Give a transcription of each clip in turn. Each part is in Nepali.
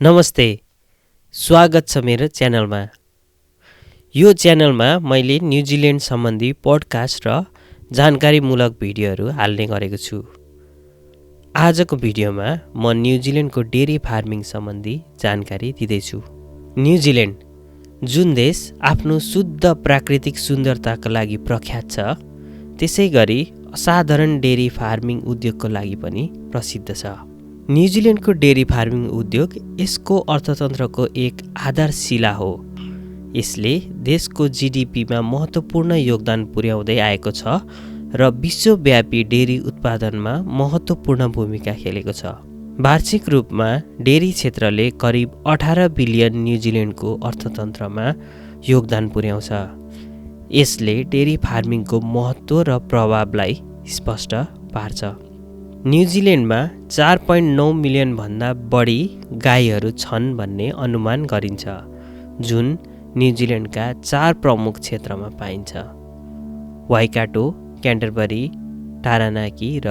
नमस्ते, स्वागत छ मेरो च्यानलमा। यो च्यानलमा मैले न्युजिल्यान्ड सम्बन्धी पोडकास्ट र जानकारीमूलक भिडियोहरू हाल्ने गरेको छु। आजको भिडियोमा म न्युजिल्यान्डको डेरी फार्मिङ सम्बन्धी जानकारी दिँदैछु। न्युजिल्यान्ड, जुन देश आफ्नो शुद्ध प्राकृतिक सुन्दरताका लागि प्रख्यात छ, त्यसै गरी असाधारण डेरी फार्मिङ उद्योगको लागि पनि प्रसिद्ध छ। न्युजिल्यान्डको डेरी फार्मिङ उद्योग यसको अर्थतन्त्रको एक आधारशिला हो। यसले देशको जीडीपीमा महत्त्वपूर्ण योगदान पुर्याउँदै आएको छ र विश्वव्यापी डेरी उत्पादनमा महत्त्वपूर्ण भूमिका खेलेको छ। वार्षिक रूपमा डेरी क्षेत्रले करिब 18 बिलियन न्युजिल्यान्डको अर्थतन्त्रमा योगदान पुर्याउँछ। यसले डेरी फार्मिङको महत्त्व र प्रभावलाई स्पष्ट पार्छ। न्युजिल्यान्डमा 4.9 मिलियनभन्दा बढी गाईहरू छन् भन्ने अनुमान गरिन्छ, जुन न्युजिल्यान्डका 4 प्रमुख क्षेत्रमा पाइन्छ: वाइकाटो, क्यान्टरबरी, टारानाकी र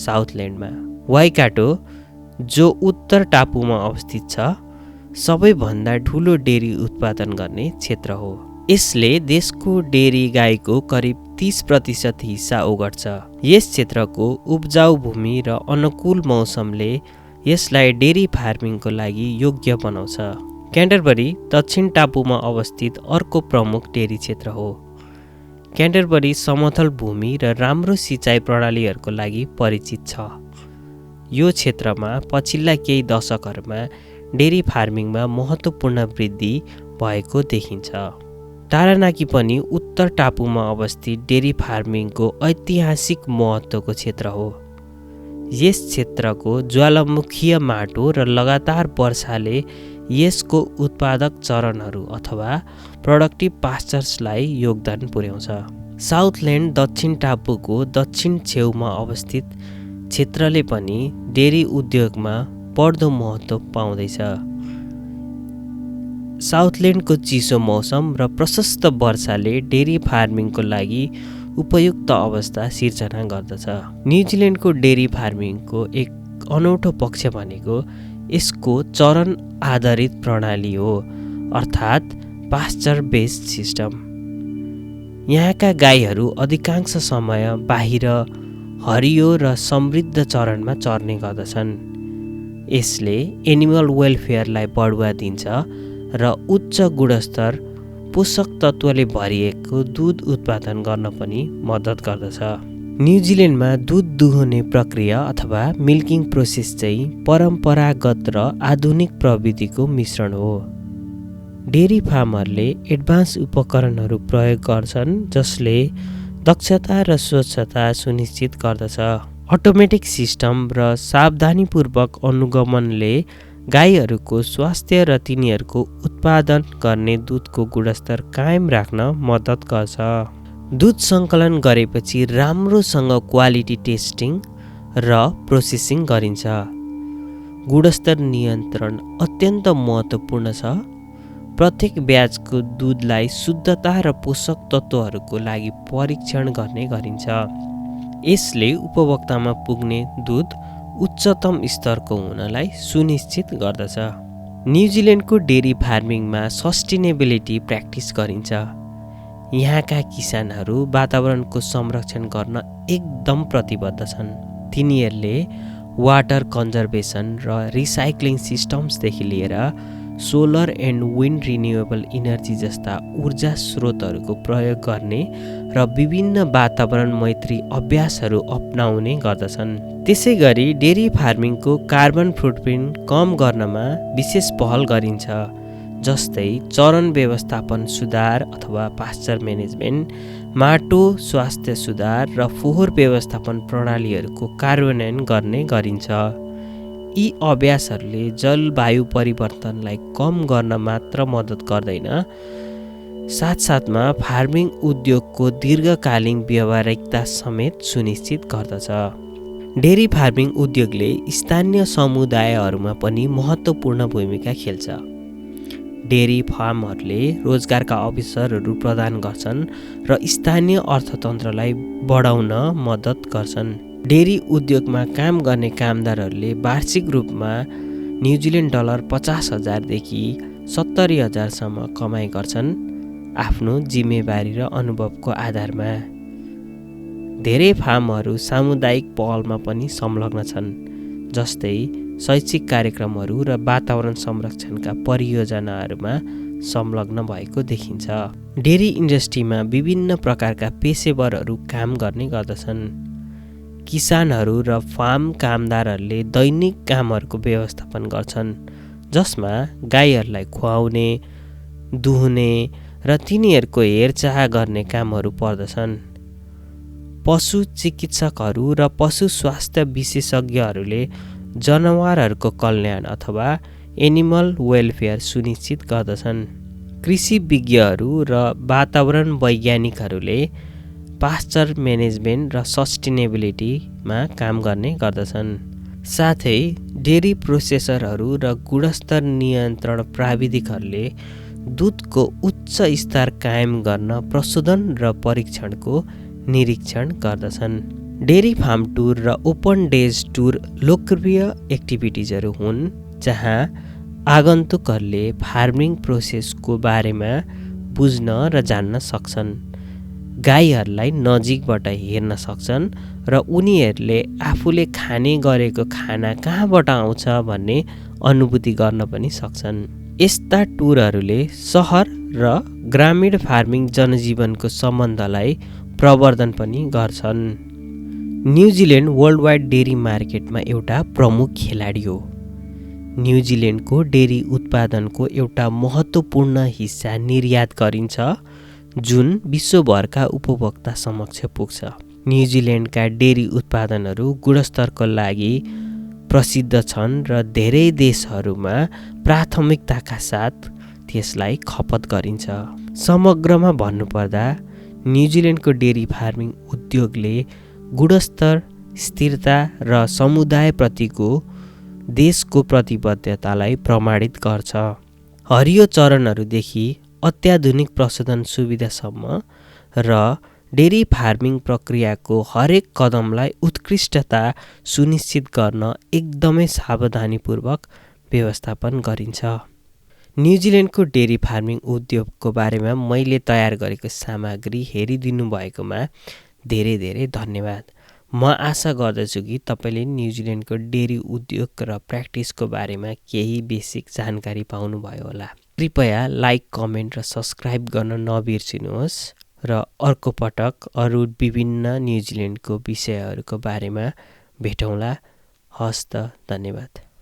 साउथल्यान्डमा। वाइकाटो, जो उत्तर टापुमा अवस्थित छ, सबैभन्दा ठुलो डेरी उत्पादन गर्ने क्षेत्र हो। यसले देशको डेरी गाईको करिब 30% हिस्सा ओगट्छ। यस क्षेत्रको उब्जाउ भूमि र अनुकूल मौसमले यसलाई डेरी फार्मिङको लागि योग्य बनाउँछ। क्यान्टरबरी दक्षिण टापुमा अवस्थित अर्को प्रमुख डेरी क्षेत्र हो। क्यान्टरबरी समतल भूमि र राम्रो सिँचाइ प्रणालीहरूको लागि परिचित छ। यो क्षेत्रमा पछिल्ला केही दशकहरूमा डेरी फार्मिङमा महत्त्वपूर्ण वृद्धि भएको देखिन्छ। टारानाकी पनि उत्तर टापुमा अवस्थित डेरी फार्मिङको ऐतिहासिक महत्त्वको क्षेत्र हो। यस क्षेत्रको ज्वालामुखीय माटो र लगातार वर्षाले यसको उत्पादक चरणहरू अथवा प्रोडक्टिभ पास्चर्सलाई योगदान पुर्याउँछ। साउथल्यान्ड दक्षिण टापुको दक्षिण छेउमा अवस्थित क्षेत्रले पनि डेरी उद्योगमा बढ्दो महत्त्व पाउँदैछ। साउथल्यान्डको चिसो मौसम र प्रशस्त वर्षाले डेरी फार्मिङको लागि उपयुक्त अवस्था सिर्जना गर्दछ। न्युजिल्यान्डको डेरी फार्मिङको एक अनौठो पक्ष भनेको यसको चरण आधारित प्रणाली हो, अर्थात् पास्चर-बेस्ड सिस्टम। यहाँका गाईहरू अधिकांश समय बाहिर हरियो र समृद्ध चरणमा चर्ने गर्दछन्। यसले एनिमल वेलफेयरलाई बढुवा दिन्छ र उच्च गुणस्तर, पोषक तत्त्वले भरिएको दुध उत्पादन गर्न पनि मद्दत गर्दछ। न्युजिल्यान्डमा दुध दुहुने प्रक्रिया अथवा मिल्किङ प्रोसेस चाहिँ परम्परागत र आधुनिक प्रविधिको मिश्रण हो। डेरी फार्मरले एडभान्स उपकरणहरू प्रयोग गर्छन् जसले दक्षता र स्वच्छता सुनिश्चित गर्दछ। अटोमेटिक सिस्टम र सावधानीपूर्वक अनुगमनले गाईहरूको स्वास्थ्य र तिनीहरूको उत्पादन गर्ने दुधको गुणस्तर कायम राख्न मद्दत गर्छ। दुध सङ्कलन गरेपछि राम्रोसँग क्वालिटी टेस्टिङ र प्रोसेसिङ गरिन्छ। गुणस्तर नियन्त्रण अत्यन्त महत्त्वपूर्ण छ। प्रत्येक ब्याचको दुधलाई शुद्धता र पोषक तत्त्वहरूको लागि परीक्षण गर्ने गरिन्छ। यसले उपभोक्तामा पुग्ने दुध उच्चतम स्तरको हुनलाई सुनिश्चित गर्दछ। न्युजिल्यान्डको डेरी फार्मिङमा सस्टेनेबिलिटी प्र्याक्टिस गरिन्छ। यहाँका किसानहरू वातावरणको संरक्षण गर्न एकदम प्रतिबद्ध छन्। तिनीहरूले वाटर कन्जर्भेसन र रिसाइक्लिङ सिस्टम्सदेखि लिएर solar and wind renewable energy जस्ता ऊर्जा स्रोतहरूको प्रयोग गर्ने र विभिन्न वातावरण मैत्री अभ्यासहरू अपनाउने गर्दछन्। त्यसै गरी डेरी फार्मिङको कार्बन फुटप्रिन्ट कम गर्नमा विशेष पहल गरिन्छ, जस्तै चरण व्यवस्थापन सुधार अथवा पास्चर म्यानेजमेन्ट, माटो स्वास्थ्य सुधार र फोहोर व्यवस्थापन प्रणालीहरूको कार्यान्वयन गर्ने गरिन्छ। यी अभ्यासहरूले जलवायु परिवर्तनलाई कम गर्न मात्र मद्दत गर्दैन, साथसाथमा फार्मिङ उद्योगको दीर्घकालीन व्यावहारिकता समेत सुनिश्चित गर्दछ। डेरी फार्मिङ उद्योगले स्थानीय समुदायहरूमा पनि महत्त्वपूर्ण भूमिका खेल्छ। डेरी फार्महरूले रोजगारका अवसरहरू प्रदान गर्छन् र स्थानीय अर्थतन्त्रलाई बढाउन मद्दत गर्छन्। डेरी उद्योगमा काम गर्ने कामदारहरूले वार्षिक रूपमा न्युजिल्यान्ड डलर 50,000देखि 70,000सम्म कमाइ गर्छन् आफ्नो जिम्मेवारी र अनुभवको आधारमा। धेरै फार्महरू सामुदायिक पहलमा पनि संलग्न छन्, जस्तै शैक्षिक कार्यक्रमहरू र वातावरण संरक्षणका परियोजनाहरूमा संलग्न भएको देखिन्छ। डेरी इन्डस्ट्रीमा विभिन्न प्रकारका पेशेवरहरू काम गर्ने गर्दछन्। किसानहरू र फार्म कामदारहरूले दैनिक कामहरूको व्यवस्थापन गर्छन्, जसमा गाईहरूलाई खुवाउने, दुहुने र तिनीहरूको हेरचाह गर्ने कामहरू पर्दछन्। पशु चिकित्सकहरू र पशु स्वास्थ्य विशेषज्ञहरूले जनावरहरूको कल्याण अथवा एनिमल वेलफेयर सुनिश्चित गर्दछन्। कृषि विज्ञहरू र वातावरण वैज्ञानिकहरूले पास्चर म्यानेजमेन्ट र सस्टेनेबिलिटीमा काम गर्ने गर्दछन्। साथै डेरी प्रोसेसरहरू र गुणस्तर नियन्त्रण प्राविधिकहरूले दूधको उच्च स्तर कायम गर्न प्रशोधन र परीक्षणको निरीक्षण गर्दछन्। डेरी फार्म टुर र ओपन डेज टुर लोकप्रिय एक्टिभिटिजहरू हुन्, जहाँ आगन्तुकहरूले फार्मिङ प्रोसेसको बारेमा बुझ्न र जान्न सक्छन्, गाईहरूलाई नजिकबाट हेर्न सक्छन् र उनीहरूले आफूले खाने गरेको खाना कहाँबाट आउँछ भन्ने अनुभूति गर्न पनि सक्छन्। यस्ता टुरहरूले सहर र ग्रामीण फार्मिङ जनजीवनको सम्बन्धलाई प्रवर्धन पनि गर्छन्। न्युजिल्यान्ड वर्ल्डवाइड डेरी मार्केटमा एउटा प्रमुख खेलाडी हो। न्युजिल्यान्डको डेरी उत्पादनको एउटा महत्त्वपूर्ण हिस्सा निर्यात गरिन्छ, जुन विश्वभरका उपभोक्ता समक्ष पुग्छ। न्युजिल्यान्डका डेरी उत्पादनहरू गुणस्तरको लागि प्रसिद्ध छन् र धेरै देशहरूमा प्राथमिकताका साथ त्यसलाई खपत गरिन्छ। समग्रमा भन्नुपर्दा न्युजिल्यान्डको डेरी फार्मिङ उद्योगले गुणस्तर, स्थिरता र समुदायप्रतिको देशको प्रतिबद्धतालाई प्रमाणित गर्छ। हरियो चरणहरूदेखि अत्याधुनिक प्रशोधन सुविधासम्म र डेरी फार्मिङ प्रक्रियाको हरेक कदमलाई उत्कृष्टता सुनिश्चित गर्न एकदमै सावधानीपूर्वक व्यवस्थापन गरिन्छ। न्युजिल्यान्डको डेरी फार्मिङ उद्योगको बारेमा मैले तयार गरेको सामग्री हेरिदिनु भएकोमा धेरै धेरै धन्यवाद। म आशा गर्दछु कि तपाईँले न्युजिल्यान्डको डेरी उद्योग र प्र्याक्टिसको बारेमा केही बेसिक जानकारी पाउनुभयो होला। कृपया लाइक, कमेन्ट र सब्सक्राइब गर्न नबिर्सिनुहोस् र अर्को पटक अरू विभिन्न न्युजिल्यान्डको विषयहरूको बारेमा भेटौँला। हस्त, धन्यवाद।